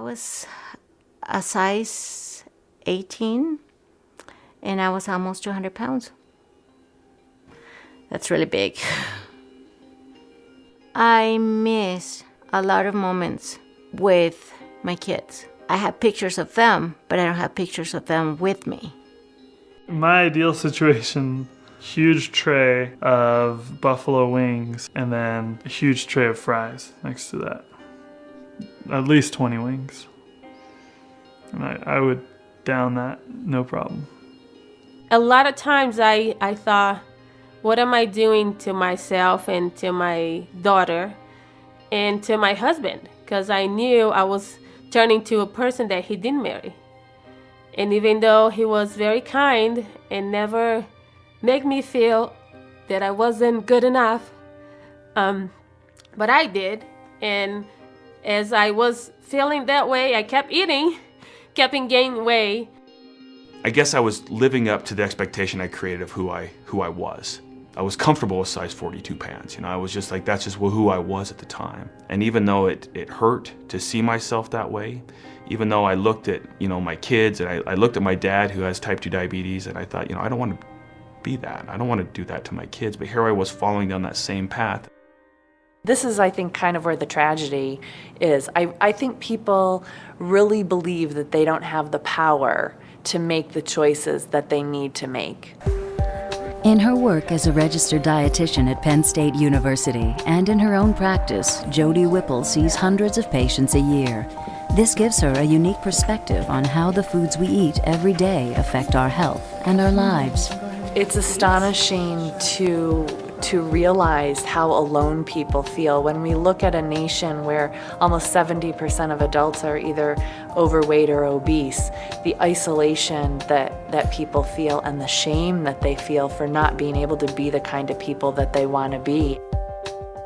was a size 18, and I was almost 200 pounds. That's really big. I miss a lot of moments with my kids. I have pictures of them, but I don't have pictures of them with me. My ideal situation, huge tray of buffalo wings and then a huge tray of fries next to that. At least 20 wings. And I would down that, no problem. A lot of times I thought, what am I doing to myself and to my daughter and to my husband? Because I knew I was turning to a person that he didn't marry. And even though he was very kind and never made me feel that I wasn't good enough, but I did. And as I was feeling that way, I kept eating, kept gaining weight. I guess I was living up to the expectation I created of who I was. I was comfortable with size 42 pants. I was just like, that's just who I was at the time. And even though it hurt to see myself that way, even though I looked at, my kids and I looked at my dad who has type 2 diabetes and I thought, I don't want to be that. I don't want to do that to my kids. But here I was following down that same path. This is, I think, kind of where the tragedy is. I think people really believe that they don't have the power to make the choices that they need to make. In her work as a registered dietitian at Penn State University and in her own practice, Jody Whipple sees hundreds of patients a year. This gives her a unique perspective on how the foods we eat every day affect our health and our lives. It's astonishing to realize how alone people feel when we look at a nation where almost 70% of adults are either overweight or obese. The isolation that people feel and the shame that they feel for not being able to be the kind of people that they want to be.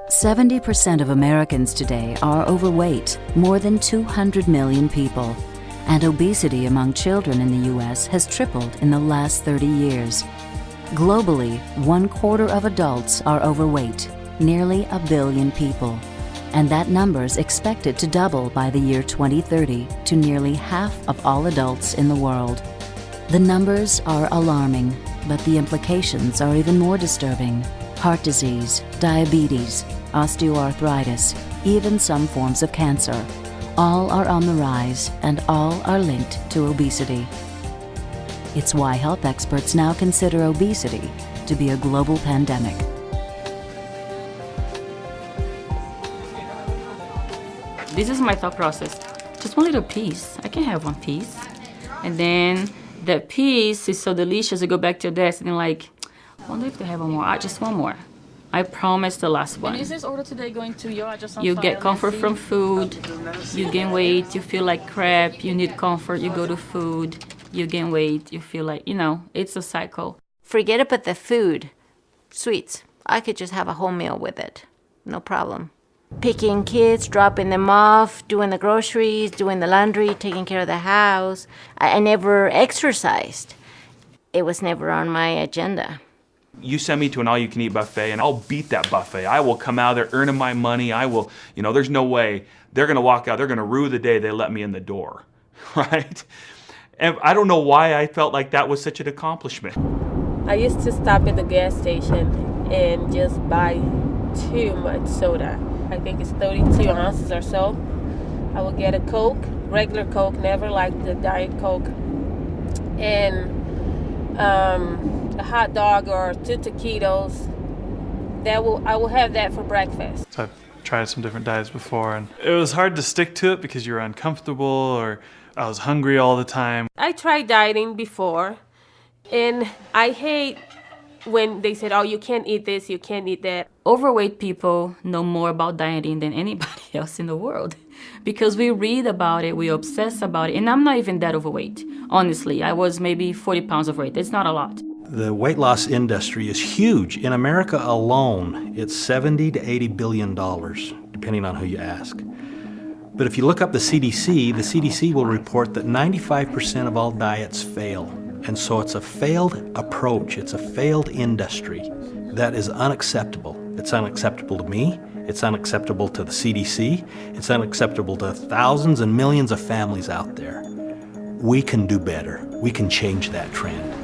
70% of Americans today are overweight, more than 200 million people. And obesity among children in the U.S. has tripled in the last 30 years. Globally, 1/4 of adults are overweight, nearly 1 billion people. And that number's expected to double by the year 2030 to nearly half of all adults in the world. The numbers are alarming, but the implications are even more disturbing. Heart disease, diabetes, osteoarthritis, even some forms of cancer. All are on the rise and all are linked to obesity. It's why health experts now consider obesity to be a global pandemic. This is my thought process. Just one little piece. I can have one piece. And then that piece is so delicious, you go back to your desk and you're like, I wonder if they have one more. Just one more. I promise the last one. And is this order today going to your address on You file? get comfort from food, you gain weight, you feel like crap, you need comfort, you go to food, you gain weight, you feel like, it's a cycle. Forget about the food. Sweets. I could just have a whole meal with it. No problem. Picking kids, dropping them off, doing the groceries, doing the laundry, taking care of the house. I never exercised. It was never on my agenda. You send me to an all-you-can-eat buffet, and I'll beat that buffet. I will come out there earning my money. I will, there's no way they're going to walk out. They're going to rue the day they let me in the door, right? And I don't know why I felt like that was such an accomplishment. I used to stop at the gas station and just buy too much soda. I think it's 32 ounces or so. I would get a Coke, regular Coke, never liked the Diet Coke, and a hot dog or 2 taquitos. I will have that for breakfast. So I've tried some different diets before, and it was hard to stick to it because you were uncomfortable or I was hungry all the time. I tried dieting before, and I hate when they said, oh, you can't eat this, you can't eat that. Overweight people know more about dieting than anybody else in the world because we read about it, we obsess about it, and I'm not even that overweight. Honestly, I was maybe 40 pounds overweight. It's not a lot. The weight loss industry is huge. In America alone, it's $70 to $80 billion, depending on who you ask. But if you look up the CDC will report that 95% of all diets fail. And so it's a failed approach, it's a failed industry that is unacceptable. It's unacceptable to me, It's unacceptable to the CDC. It's unacceptable to thousands and millions of families out there. We can do better. We can change that trend.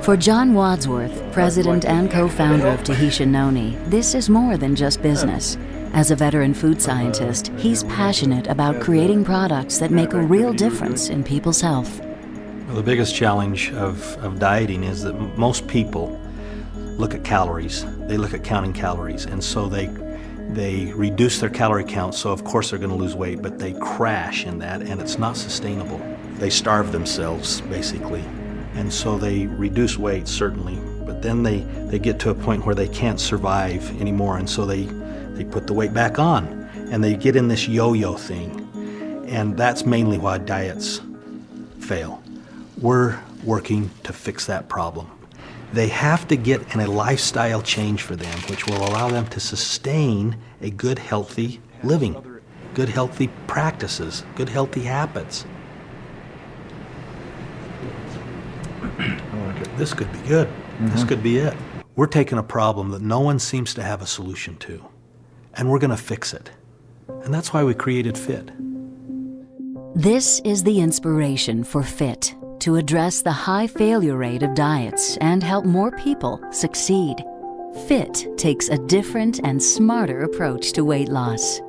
For John Wadsworth, president and co-founder of Tahitian Noni, this is more than just business. As a veteran food scientist, he's passionate about creating products that make a real difference in people's health. Well, the biggest challenge of dieting is that most people look at calories. They look at counting calories, and so they reduce their calorie count, so of course they're going to lose weight, but they crash in that, and it's not sustainable. They starve themselves, basically. And so they reduce weight, certainly, but then they get to a point where they can't survive anymore, and so they put the weight back on, and they get in this yo-yo thing. And that's mainly why diets fail. We're working to fix that problem. They have to get in a lifestyle change for them, which will allow them to sustain a good, healthy living, good, healthy practices, good, healthy habits. This could be good. This could be it. We're taking a problem that no one seems to have a solution to, and we're going to fix it. And that's why we created FIT. This is the inspiration for FIT, to address the high failure rate of diets and help more people succeed. FIT takes a different and smarter approach to weight loss.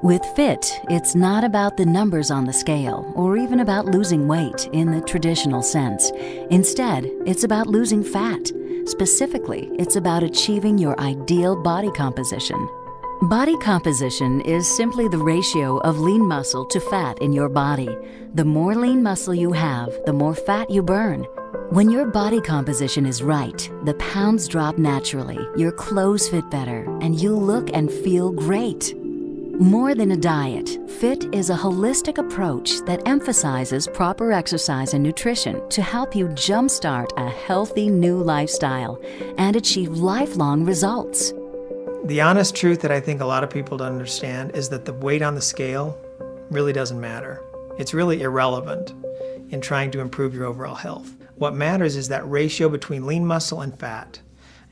With FIT, it's not about the numbers on the scale or even about losing weight in the traditional sense. Instead, it's about losing fat. Specifically, it's about achieving your ideal body composition. Body composition is simply the ratio of lean muscle to fat in your body. The more lean muscle you have, the more fat you burn. When your body composition is right, the pounds drop naturally, your clothes fit better, and you look and feel great. More than a diet, FIT is a holistic approach that emphasizes proper exercise and nutrition to help you jumpstart a healthy new lifestyle and achieve lifelong results. The honest truth that I think a lot of people don't understand is that the weight on the scale really doesn't matter. It's really irrelevant in trying to improve your overall health. What matters is that ratio between lean muscle and fat.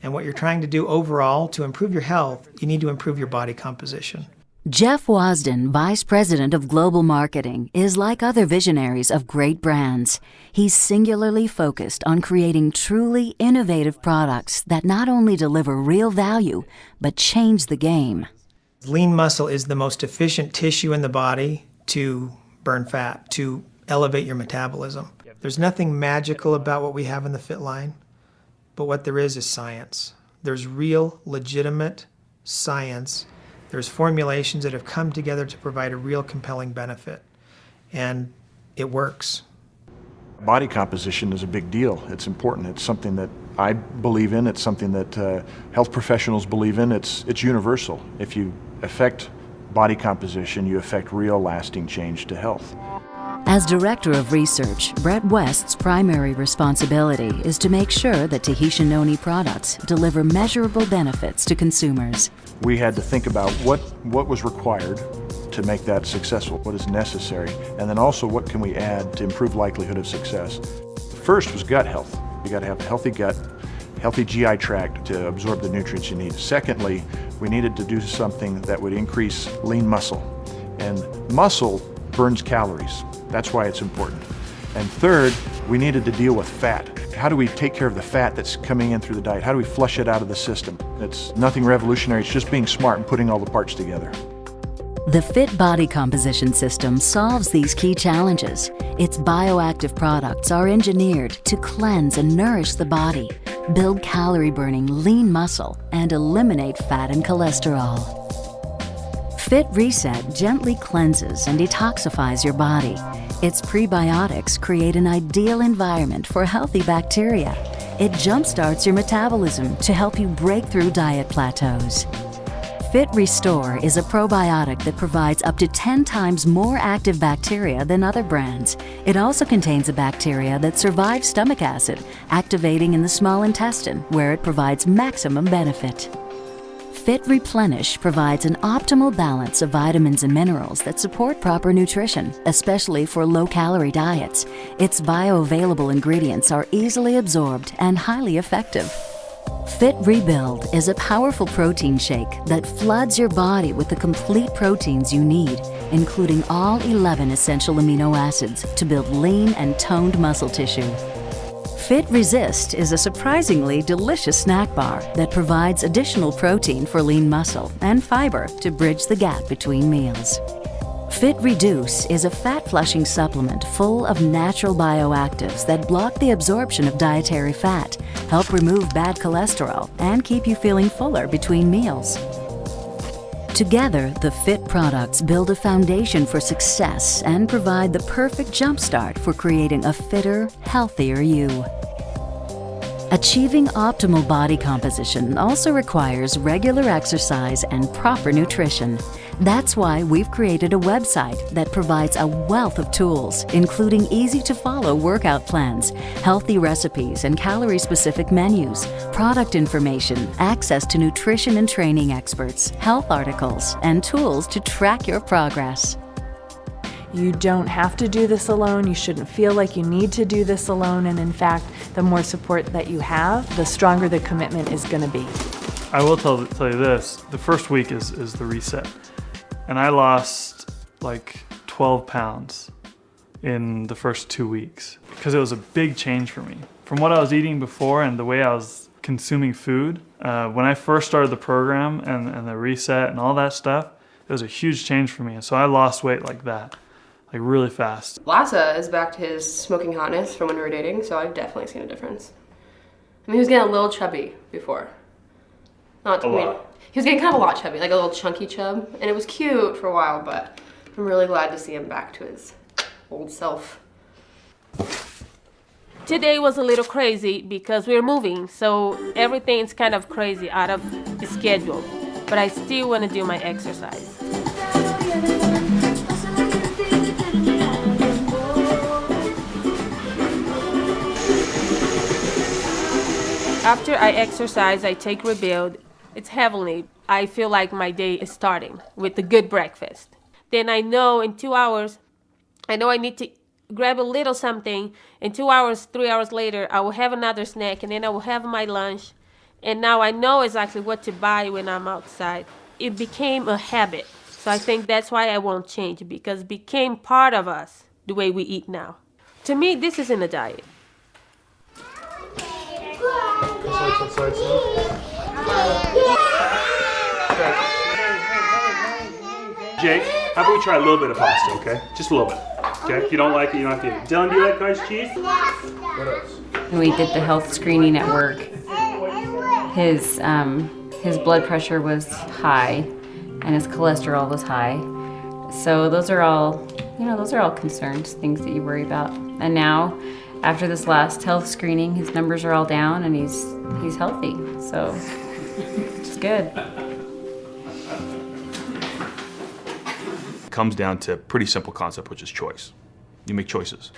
And what you're trying to do overall to improve your health, you need to improve your body composition. Jeff Wasden, Vice President of Global Marketing, is like other visionaries of great brands. He's singularly focused on creating truly innovative products that not only deliver real value, but change the game. Lean muscle is the most efficient tissue in the body to burn fat, to elevate your metabolism. There's nothing magical about what we have in the FIT line, but what there is science. There's real, legitimate science. There's formulations that have come together to provide a real compelling benefit, and it works. Body composition is a big deal. It's important. It's something that I believe in. It's something that health professionals believe in. It's universal. If you affect body composition, you affect real lasting change to health. As Director of Research, Brett West's primary responsibility is to make sure that Tahitian Noni products deliver measurable benefits to consumers. We had to think about what was required to make that successful, what is necessary, and then also what can we add to improve likelihood of success. The first was gut health. You got to have a healthy gut, healthy GI tract to absorb the nutrients you need. Secondly, we needed to do something that would increase lean muscle. And muscle burns calories. That's why it's important. And third, we needed to deal with fat. How do we take care of the fat that's coming in through the diet? How do we flush it out of the system? It's nothing revolutionary, it's just being smart and putting all the parts together. The FIT body composition system solves these key challenges. Its bioactive products are engineered to cleanse and nourish the body, build calorie-burning lean muscle, and eliminate fat and cholesterol. FIT Reset gently cleanses and detoxifies your body. Its prebiotics create an ideal environment for healthy bacteria. It jumpstarts your metabolism to help you break through diet plateaus. FIT Restore is a probiotic that provides up to 10 times more active bacteria than other brands. It also contains a bacteria that survives stomach acid, activating in the small intestine, where it provides maximum benefit. FIT Replenish provides an optimal balance of vitamins and minerals that support proper nutrition, especially for low-calorie diets. Its bioavailable ingredients are easily absorbed and highly effective. Fit Rebuild is a powerful protein shake that floods your body with the complete proteins you need, including all 11 essential amino acids to build lean and toned muscle tissue. Fit Resist is a surprisingly delicious snack bar that provides additional protein for lean muscle and fiber to bridge the gap between meals. Fit Reduce is a fat-flushing supplement full of natural bioactives that block the absorption of dietary fat, help remove bad cholesterol, and keep you feeling fuller between meals. Together, the Fit products build a foundation for success and provide the perfect jumpstart for creating a fitter, healthier you. Achieving optimal body composition also requires regular exercise and proper nutrition. That's why we've created a website that provides a wealth of tools, including easy-to-follow workout plans, healthy recipes and calorie-specific menus, product information, access to nutrition and training experts, health articles, and tools to track your progress. You don't have to do this alone. You shouldn't feel like you need to do this alone. And in fact, the more support that you have, the stronger the commitment is going to be. I will tell you this, the first week is the reset. And I lost like 12 pounds in the first 2 weeks because it was a big change for me. From what I was eating before and the way I was consuming food, when I first started the program and the reset and all that stuff, it was a huge change for me. And so I lost weight like that, like really fast. Lassa is back to his smoking hotness from when we were dating, so I've definitely seen a difference. I mean, he was getting a little chubby before. Not a lot. He was getting kind of a lot chubby, like a little chunky chub, and it was cute for a while, but I'm really glad to see him back to his old self. Today was a little crazy because we're moving, so everything's kind of crazy out of the schedule, but I still want to do my exercise. After I exercise, I take Rebuild. It's heavenly. I feel like my day is starting with a good breakfast. Then I know in 2 hours, I know I need to grab a little something. In 2 hours, 3 hours later, I will have another snack, and then I will have my lunch. And now I know exactly what to buy when I'm outside. It became a habit. So I think that's why I won't change, because it became part of us, the way we eat now. To me, this isn't a diet. Jake, how about we try a little bit of pasta, okay? Just a little bit. Okay? If you don't like it, you don't have to eat it. Dylan, do you like cottage cheese? What else? We did the health screening at work. His blood pressure was high and his cholesterol was high. So those are all concerns, things that you worry about. And now, after this last health screening, his numbers are all down and he's healthy. So it's good. It comes down to a pretty simple concept, which is choice. You make choices.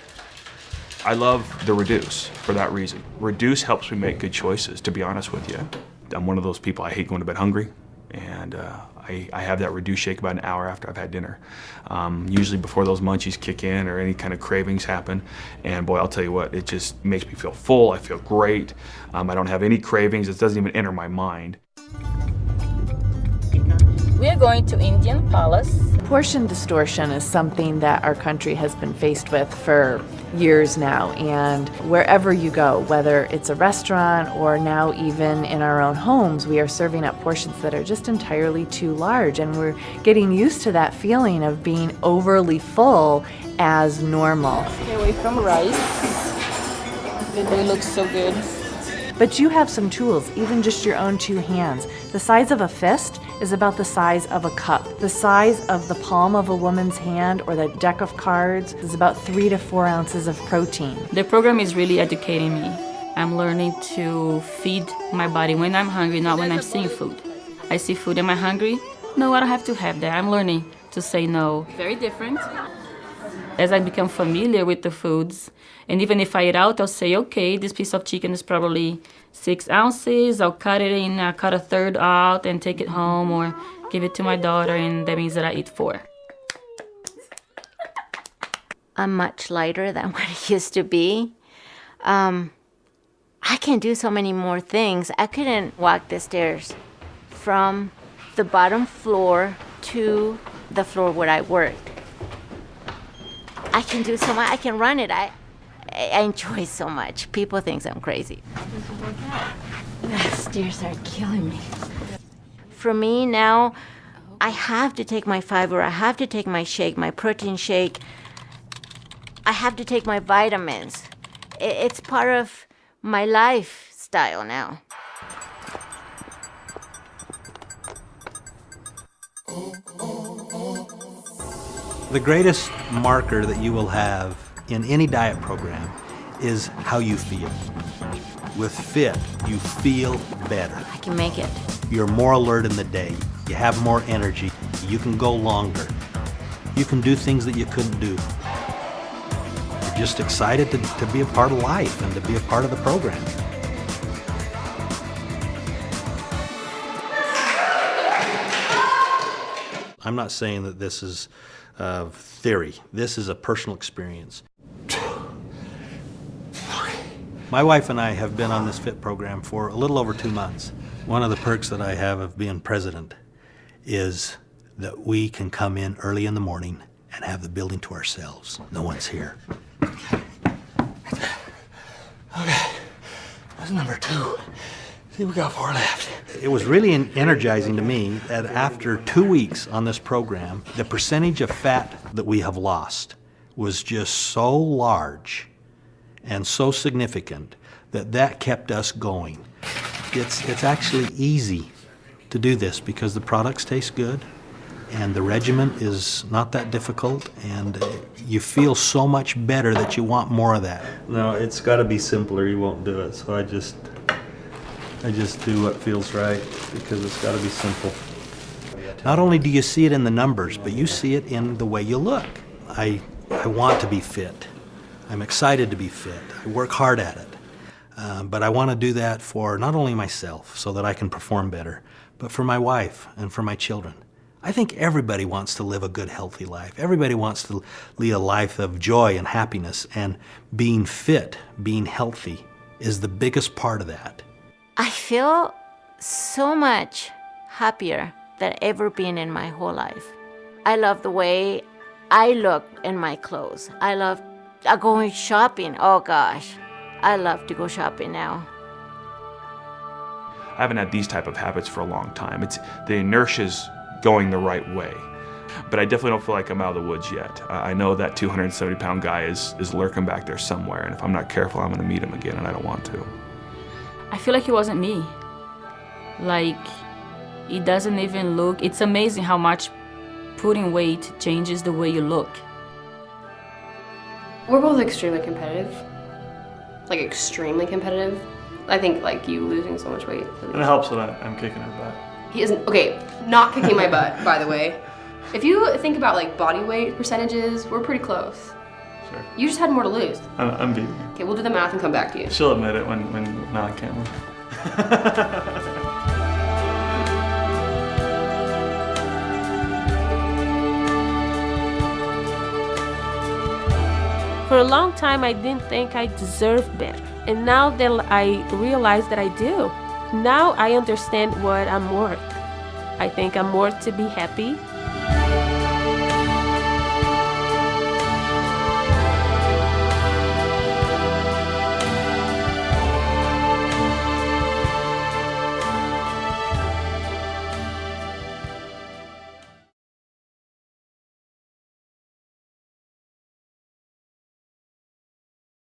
I love the Reduce for that reason. Reduce helps me make good choices, to be honest with you. I'm one of those people, I hate going to bed hungry, and I have that Reduce shake about an hour after I've had dinner. Usually before those munchies kick in or any kind of cravings happen. And boy, I'll tell you what, it just makes me feel full, I feel great. I don't have any cravings, it doesn't even enter my mind. We are going to Indian Palace. Portion distortion is something that our country has been faced with for years now, and wherever you go, whether it's a restaurant or now even in our own homes, we are serving up portions that are just entirely too large, and we're getting used to that feeling of being overly full as normal. Stay away from rice. They look so good. But you have some tools, even just your own 2 hands. The size of a fist is about the size of a cup. The size of the palm of a woman's hand or the deck of cards is about 3 to 4 ounces of protein. The program is really educating me. I'm learning to feed my body when I'm hungry, not when I'm seeing food. I see food, am I hungry? No, I don't have to have that. I'm learning to say no. Very different. As I become familiar with the foods, and even if I eat out, I'll say, okay, this piece of chicken is probably 6 ounces. I'll cut a third out and take it home or give it to my daughter, and that means that I eat 4. I'm much lighter than what I used to be. I I can do so many more things. I couldn't walk the stairs from the bottom floor to the floor where I worked. I can do so much. I can run it. I enjoy so much. People think I'm crazy. The stairs are killing me. For me now, I have to take my fiber. I have to take my shake, my protein shake. I have to take my vitamins. It's part of my lifestyle now. The greatest marker that you will have in any diet program is how you feel. With FIT, you feel better. I can make it. You're more alert in the day. You have more energy. You can go longer. You can do things that you couldn't do. You're just excited to be a part of life and to be a part of the program. I'm not saying that this is theory. This is a personal experience. My wife and I have been on this FIT program for a little over 2 months. One of the perks that I have of being president is that we can come in early in the morning and have the building to ourselves. No one's here. Okay, that's number 2. See, we got 4 left. It was really energizing to me that after 2 weeks on this program, the percentage of fat that we have lost was just so large and so significant that kept us going. It's actually easy to do this because the products taste good and the regimen is not that difficult, and you feel so much better that you want more of that. No, it's got to be simpler. You won't do it. So I just do what feels right because it's got to be simple. Not only do you see it in the numbers, but you see it in the way you look. I want to be fit. I'm excited to be fit. I work hard at it. But I want to do that for not only myself so that I can perform better, but for my wife and for my children. I think everybody wants to live a good, healthy life. Everybody wants to lead a life of joy and happiness, and being fit, being healthy is the biggest part of that. I feel so much happier than ever been in my whole life. I love the way I look in my clothes. I love going shopping. Oh gosh, I love to go shopping now. I haven't had these type of habits for a long time. It's the inertia's going the right way. But I definitely don't feel like I'm out of the woods yet. I know that 270-pound guy is lurking back there somewhere, and if I'm not careful, I'm gonna meet him again, and I don't want to. I feel like it wasn't me. Like, it doesn't even look, it's amazing how much putting weight changes the way you look. We're both extremely competitive. Like, extremely competitive. I think, like, you losing so much weight. And it helps that I'm kicking her butt. He isn't, okay, not kicking my butt, by the way. If you think about, like, body weight percentages, we're pretty close. Sure. You just had more to lose. I'm beating. Okay, we'll do the math and come back to you. She'll admit it when not on camera. For a long time, I didn't think I deserved better. And now that I realize that I do, now I understand what I'm worth. I think I'm worth to be happy.